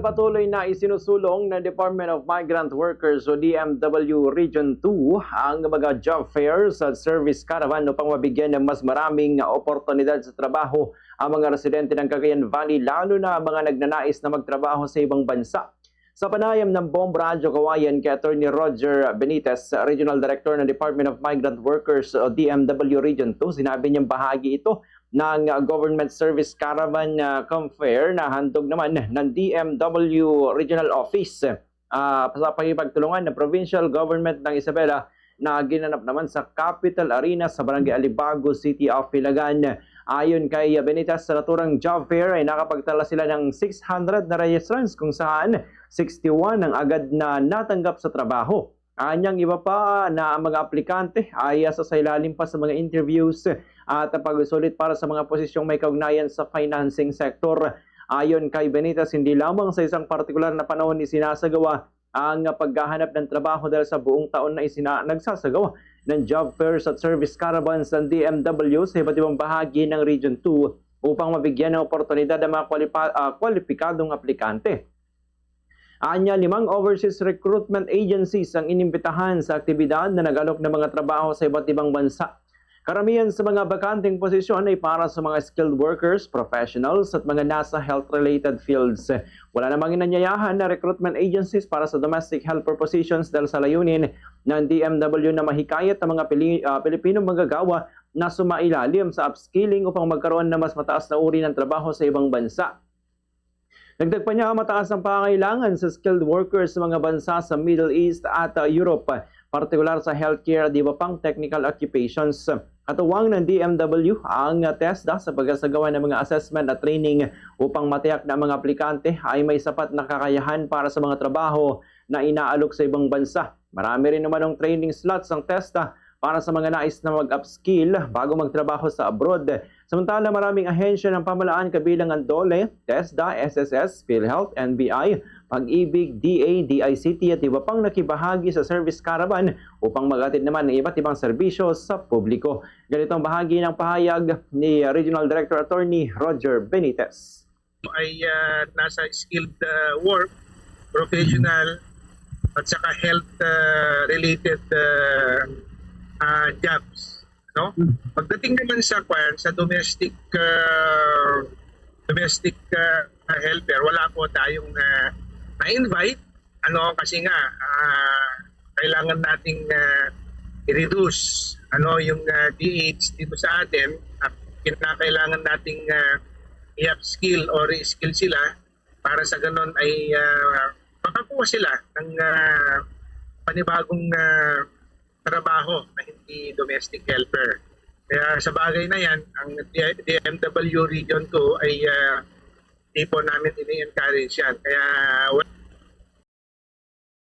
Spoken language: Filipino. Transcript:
Patuloy na isinusulong ng Department of Migrant Workers o DMW Region 2 ang mga job fairs at service caravan upang mabigyan ng mas maraming oportunidad sa trabaho ang mga residente ng Cagayan Valley, lalo na mga nagnanais na magtrabaho sa ibang bansa. Sa panayam ng Bomb Radyo Kawayan kay Attorney Roger Benitez, Regional Director ng Department of Migrant Workers o DMW Region 2, sinabi niyang bahagi ito ng Government Service Caravan Fair na handog naman ng DMW Regional Office sa pagtulungan ng Provincial Government ng Isabela na ginanap naman sa Capital Arena sa Barangay Alibago, City of Ilagan. Ayon kay Benitez, sa naturang job fair ay nakapagtala sila ng 600 na registrants kung saan 61 ang agad na natanggap sa trabaho. Anyang iba pa na mga aplikante ay sasailalim pa sa mga interviews at pagsusulit para sa mga posisyong may kaugnayan sa financing sector. Ayon kay Benitez, hindi lamang sa isang partikular na panahon isinasagawa ang paghahanap ng trabaho dahil sa buong taon na nagsasagawa ng job fairs at service caravans ng DMW sa iba't ibang bahagi ng Region 2 upang mabigyan ng oportunidad ang mga kwalipikadong aplikante. Anya, 5 overseas recruitment agencies ang inimbitahan sa aktibidad na nag-alok ng mga trabaho sa iba't ibang bansa. Karamihan sa mga bakanteng posisyon ay para sa mga skilled workers, professionals at mga nasa health-related fields. Wala namang inanyayahan na recruitment agencies para sa domestic helper positions dahil sa layunin ng DMW na mahikayat ang mga Pilipinong manggagawa na sumailalim sa upskilling upang magkaroon ng mas mataas na uri ng trabaho sa ibang bansa. Dagdag pa niya, mataas ang pangangailangan sa skilled workers sa mga bansa sa Middle East at Europe, partikular sa healthcare at iba pang technical occupations. Katuwang ng DMW ang TESDA sa pagsasagawa ng mga assessment at training upang matiyak na mga aplikante ay may sapat na kakayahan para sa mga trabaho na inaalok sa ibang bansa. Marami rin naman ng training slots ang TESDA para sa mga nais na mag-upskill bago magtrabaho sa abroad. Samantala, maraming ahensya ng pamahalaan kabilang ang DOLE, TESDA, SSS, PhilHealth, NBI, Pag-ibig, DA, DICT at iba pang nakibahagi sa service caravan upang mag-atid naman ng iba't ibang serbisyo sa publiko. Ganito ang bahagi ng pahayag ni Regional Director Attorney Roger Benitez. Ay nasa skilled work, professional at saka health related jobs, no? Pagdating naman sa domestic helper, wala po tayong na-invite, kasi nga kailangan nating i-reduce yung DH dito sa atin at kailangan nating i-upskill or i-skill sila para sa ganon ay makakuha sila ng panibagong trabaho na hindi domestic helper. Kaya sa bagay na yan, ang DMW Region 2 ay di po namin ini-encourage yan. Kaya